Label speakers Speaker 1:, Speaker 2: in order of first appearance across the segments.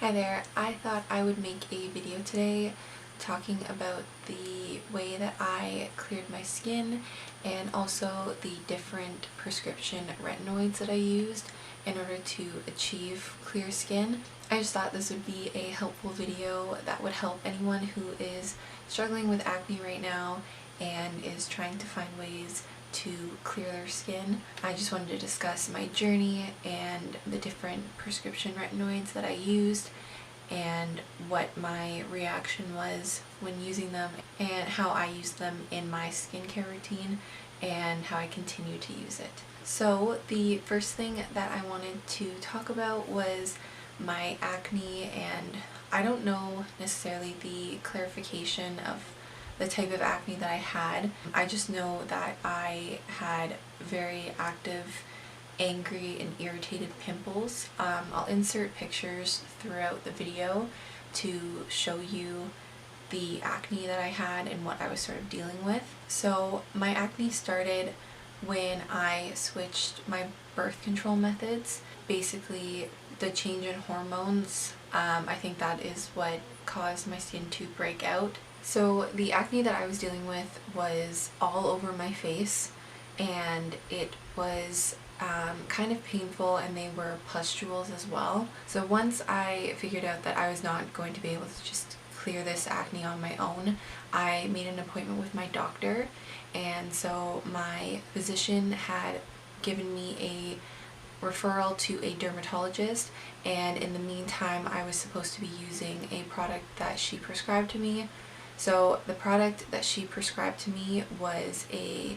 Speaker 1: Hi there, I thought I would make a video today talking about the way that I cleared my skin and also the different prescription retinoids that I used in order to achieve clear skin. I just thought this would be a helpful video that would help anyone who is struggling with acne right now and is trying to find ways to clear their skin. I just wanted to discuss my journey and the different prescription retinoids that I used and what my reaction was when using them and how I use them in my skincare routine and how I continue to use it. So the first thing that I wanted to talk about was my acne, and I don't know necessarily the clarification of the type of acne that I had. I just know that I had very active, angry, and irritated pimples. I'll insert pictures throughout the video to show you the acne that I had and what I was sort of dealing with. So my acne started when I switched my birth control methods. Basically, the change in hormones, I think that is what caused my skin to break out. So the acne that I was dealing with was all over my face, and it was kind of painful, and they were pustules as well. So once I figured out that I was not going to be able to just clear this acne on my own, I made an appointment with my doctor, and so my physician had given me a referral to a dermatologist, and in the meantime I was supposed to be using a product that she prescribed to me. So the product that she prescribed to me was a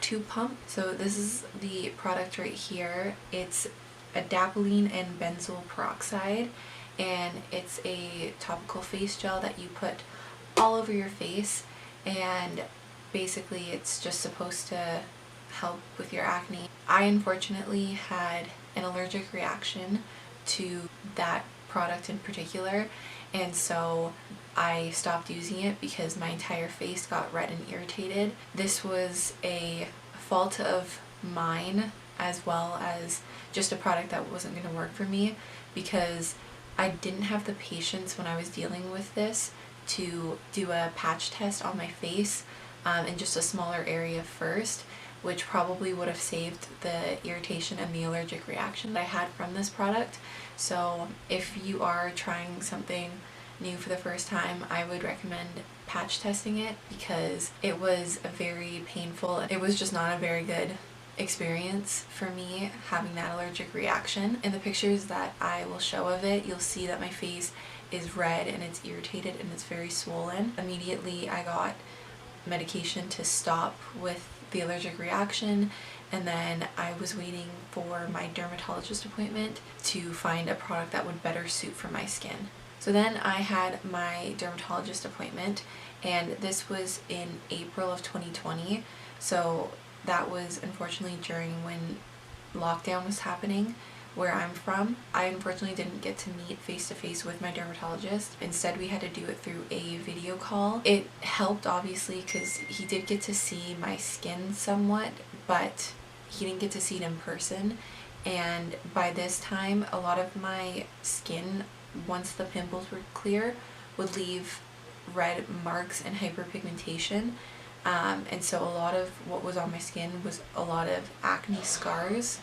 Speaker 1: tube pump. So this is the product right here. It's adapalene and benzoyl peroxide, and it's a topical face gel that you put all over your face, and basically it's just supposed to help with your acne. I unfortunately had an allergic reaction to that product in particular, and so I stopped using it because my entire face got red and irritated. This was a fault of mine, as well as just a product that wasn't going to work for me, because I didn't have the patience when I was dealing with this to do a patch test on my face in just a smaller area first, which probably would have saved the irritation and the allergic reaction that I had from this product. So if you are trying something new for the first time, I would recommend patch testing it, because it was it was just not a very good experience for me having that allergic reaction. In the pictures that I will show of it, you'll see that my face is red and it's irritated and it's very swollen. Immediately I got medication to stop with the allergic reaction, and then I was waiting for my dermatologist appointment to find a product that would better suit for my skin. So then I had my dermatologist appointment, and this was in April of 2020. So that was unfortunately during when lockdown was happening where I'm from. I unfortunately didn't get to meet face to face with my dermatologist. Instead, we had to do it through a video call. It helped obviously because he did get to see my skin somewhat, but he didn't get to see it in person. And by this time, a lot of my skin, once the pimples were clear, would leave red marks and hyperpigmentation. And so a lot of what was on my skin was a lot of acne scars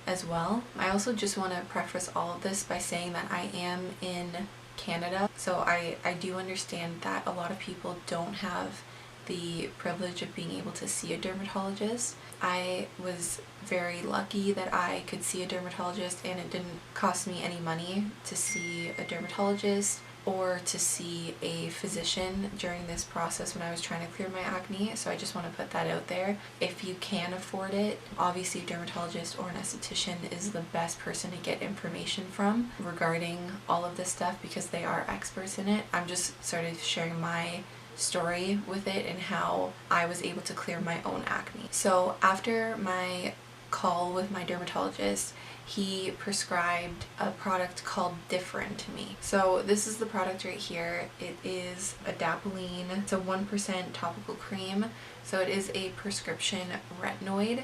Speaker 1: as well. I also just want to preface all of this by saying that I am in Canada, so I do understand that a lot of people don't have the privilege of being able to see a dermatologist. I was very lucky that I could see a dermatologist, and it didn't cost me any money to see a dermatologist or to see a physician during this process when I was trying to clear my acne. So I just want to put that out there. If you can afford it, obviously a dermatologist or an esthetician is the best person to get information from regarding all of this stuff, because they are experts in it. I'm just sort of sharing my story with it and how I was able to clear my own acne. So after my call with my dermatologist, he prescribed a product called Differin to me. So this is the product right here. It is adapalene. It's a 1% topical cream. So it is a prescription retinol.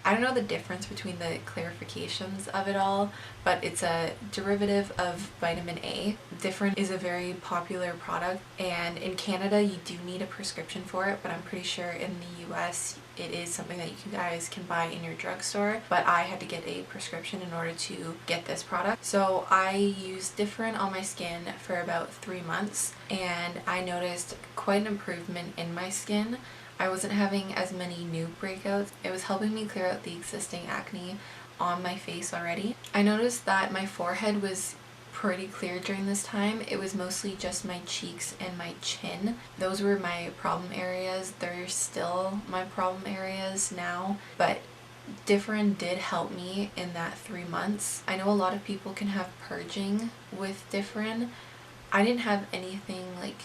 Speaker 1: I don't know the difference between the clarifications of it all, but it's a derivative of vitamin A. Differin is a very popular product, and in Canada you do need a prescription for it, but I'm pretty sure in the US it is something that you guys can buy in your drugstore, but I had to get a prescription in order to get this product. So I used Differin on my skin for about 3 months, and I noticed quite an improvement in my skin. I wasn't having as many new breakouts. It was helping me clear out the existing acne on my face already. I noticed that my forehead was pretty clear during this time. It was mostly just my cheeks and my chin. Those were my problem areas. They're still my problem areas now, but Differin did help me in that 3 months. I know a lot of people can have purging with Differin. I didn't have anything like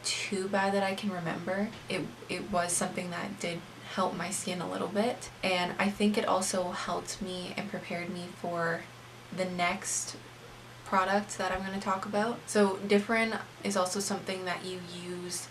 Speaker 1: too bad that I can remember. It was something that did help my skin a little bit, and I think it also helped me and prepared me for the next product that I'm going to talk about. So Differin is also something that you use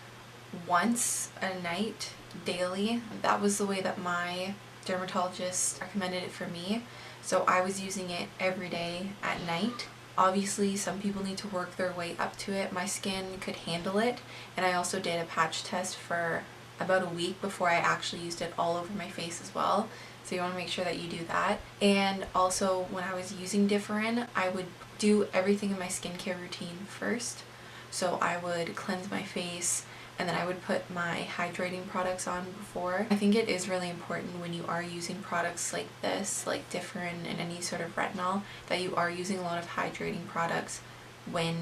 Speaker 1: once a night daily. That was the way that my dermatologist recommended it for me, so I was using it every day at night. Obviously, some people need to work their way up to it. My skin could handle it, and I also did a patch test for about a week before I actually used it all over my face as well. So you want to make sure that you do that. And also, when I was using Differin, I would do everything in my skincare routine first. So I would cleanse my face, and then I would put my hydrating products on before. I think it is really important when you are using products like this, like Differin and any sort of retinol, that you are using a lot of hydrating products when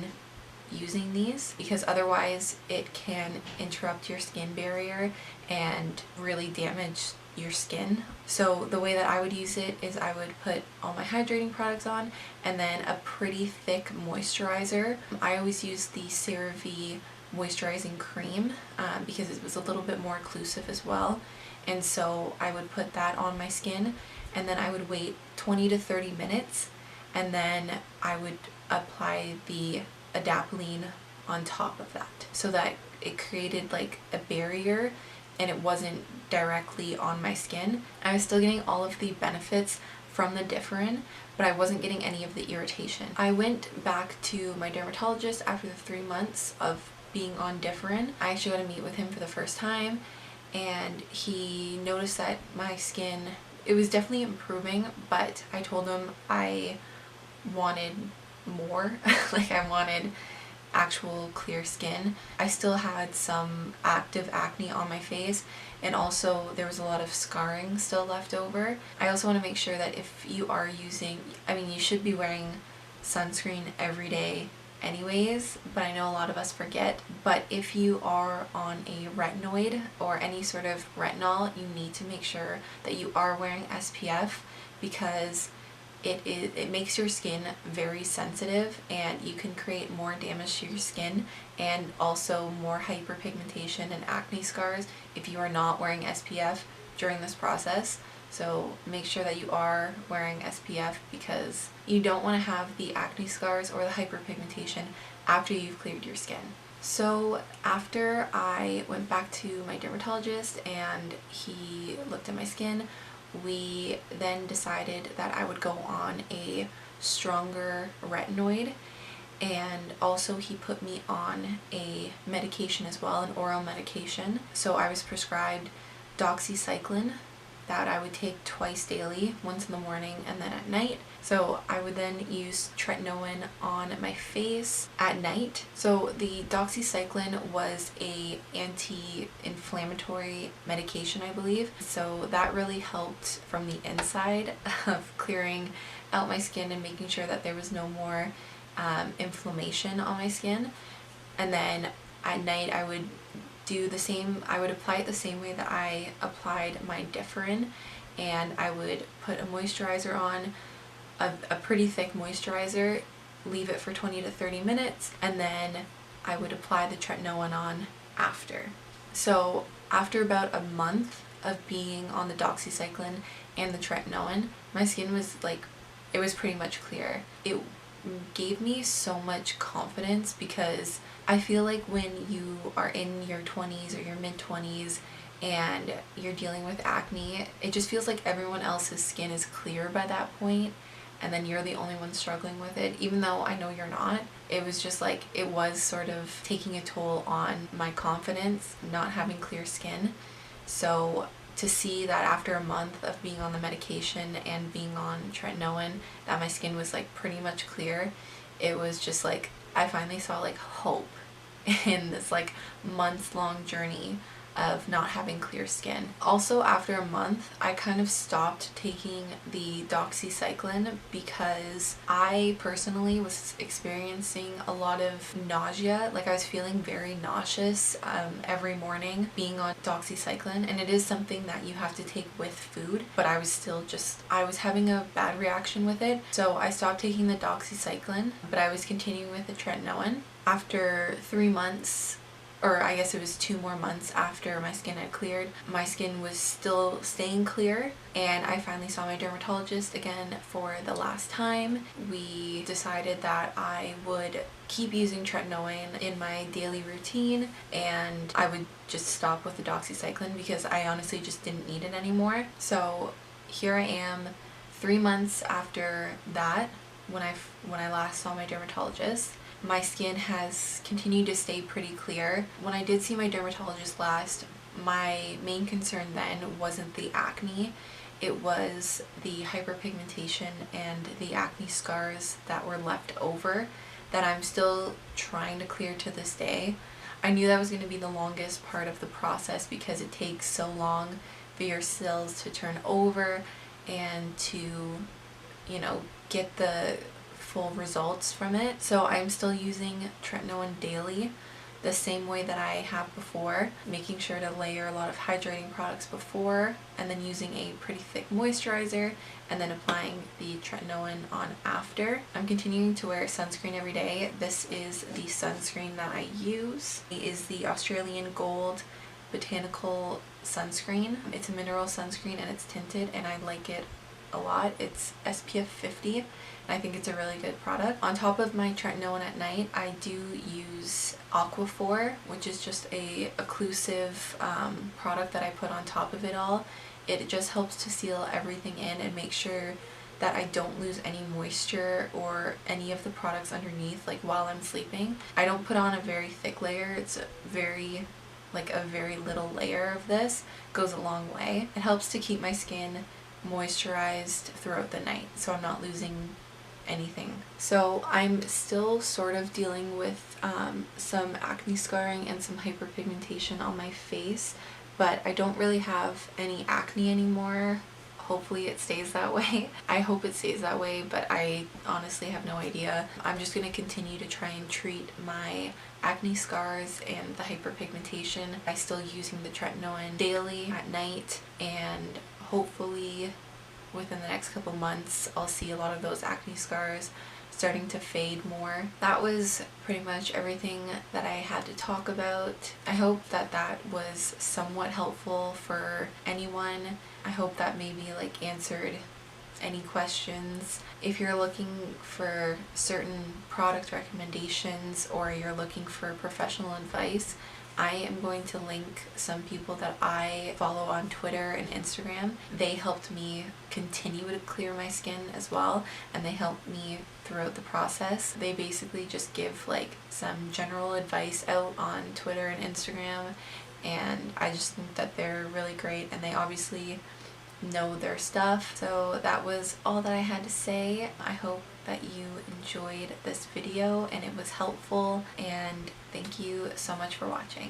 Speaker 1: using these, because otherwise it can interrupt your skin barrier and really damage your skin. So the way that I would use it is I would put all my hydrating products on and then a pretty thick moisturizer. I always use the Cerave moisturizing cream because it was a little bit more occlusive as well, and so I would put that on my skin, and then I would wait 20 to 30 minutes, and then I would apply the adapalene on top of that so that it created like a barrier and it wasn't directly on my skin. I was still getting all of the benefits from the Differin, but I wasn't getting any of the irritation. I went back to my dermatologist after the 3 months of being on Differin. I actually got to meet with him for the first time, and he noticed that my skin, it was definitely improving, but I told him I wanted more. Like, I wanted actual clear skin. I still had some active acne on my face, and also there was a lot of scarring still left over. I also want to make sure that if you are using, I mean, you should be wearing sunscreen every day anyways, but I know a lot of us forget. But if you are on a retinoid or any sort of retinol, you need to make sure that you are wearing SPF, because it makes your skin very sensitive, and you can create more damage to your skin and also more hyperpigmentation and acne scars if you are not wearing SPF during this process. So make sure that you are wearing SPF, because you don't want to have the acne scars or the hyperpigmentation after you've cleared your skin. So after I went back to my dermatologist and he looked at my skin, we then decided that I would go on a stronger retinoid, and also he put me on a medication as well, an oral medication. So I was prescribed doxycycline that I would take twice daily, once in the morning and then at night. So I would then use tretinoin on my face at night. So the doxycycline was a anti-inflammatory medication, I believe. So that really helped from the inside of clearing out my skin and making sure that there was no more inflammation on my skin. And then at night I would do the same. I would apply it the same way that I applied my Differin, and I would put a moisturizer on, a pretty thick moisturizer, leave it for 20 to 30 minutes, and then I would apply the tretinoin on after. So after about a month of being on the doxycycline and the tretinoin, my skin was like, it was pretty much clear. It gave me so much confidence, because I feel like when you are in your 20s or your mid-20s and you're dealing with acne, it just feels like everyone else's skin is clear by that point, and then you're the only one struggling with it, even though I know you're not. It was just like, it was sort of taking a toll on my confidence, not having clear skin. So to see that after a month of being on the medication and being on tretinoin, that my skin was like pretty much clear, it was just like, I finally saw like hope in this like months-long journey of not having clear skin. Also, after a month, I kind of stopped taking the doxycycline because I personally was experiencing a lot of nausea. Like, I was feeling very nauseous every morning being on doxycycline, and it is something that you have to take with food, but I was still I was having a bad reaction with it, so I stopped taking the doxycycline, but I was continuing with the tretinoin. After 3 months, or I guess it was 2 more months after my skin had cleared, my skin was still staying clear, and I finally saw my dermatologist again for the last time. We decided that I would keep using tretinoin in my daily routine, and I would just stop with the doxycycline because I honestly just didn't need it anymore. So here I am 3 months after that, when I last saw my dermatologist. My skin has continued to stay pretty clear. When I did see my dermatologist last, my main concern then wasn't the acne. It was the hyperpigmentation and the acne scars that were left over that I'm still trying to clear to this day. I knew that was going to be the longest part of the process because it takes so long for your cells to turn over and to, get the full results from it. So I'm still using tretinoin daily the same way that I have before, making sure to layer a lot of hydrating products before, and then using a pretty thick moisturizer, and then applying the tretinoin on after. I'm continuing to wear sunscreen every day. This is the sunscreen that I use. It is the Australian Gold Botanical Sunscreen. It's a mineral sunscreen and it's tinted, and I like it a lot. It's SPF 50, and I think it's a really good product. On top of my tretinoin at night, I do use Aquaphor, which is just a occlusive product that I put on top of it all. It just helps to seal everything in and make sure that I don't lose any moisture or any of the products underneath, like while I'm sleeping. I don't put on a very thick layer. It's a very little layer of this. Goes a long way. It helps to keep my skin moisturized throughout the night, so I'm not losing anything. So I'm still sort of dealing with some acne scarring and some hyperpigmentation on my face, but I don't really have any acne anymore. Hopefully it stays that way. I hope it stays that way, but I honestly have no idea. I'm just going to continue to try and treat my acne scars and the hyperpigmentation by still using the tretinoin daily at night, and hopefully within the next couple months I'll see a lot of those acne scars starting to fade more. That was pretty much everything that I had to talk about. I hope that that was somewhat helpful for anyone. I hope that maybe answered any questions. If you're looking for certain product recommendations or you're looking for professional advice, I am going to link some people that I follow on Twitter and Instagram. They helped me continue to clear my skin as well, and they helped me throughout the process. They basically just give some general advice out on Twitter and Instagram, and I just think that they're really great, and they obviously know their stuff. So that was all that I had to say. I hope that you enjoyed this video and it was helpful, and thank you so much for watching.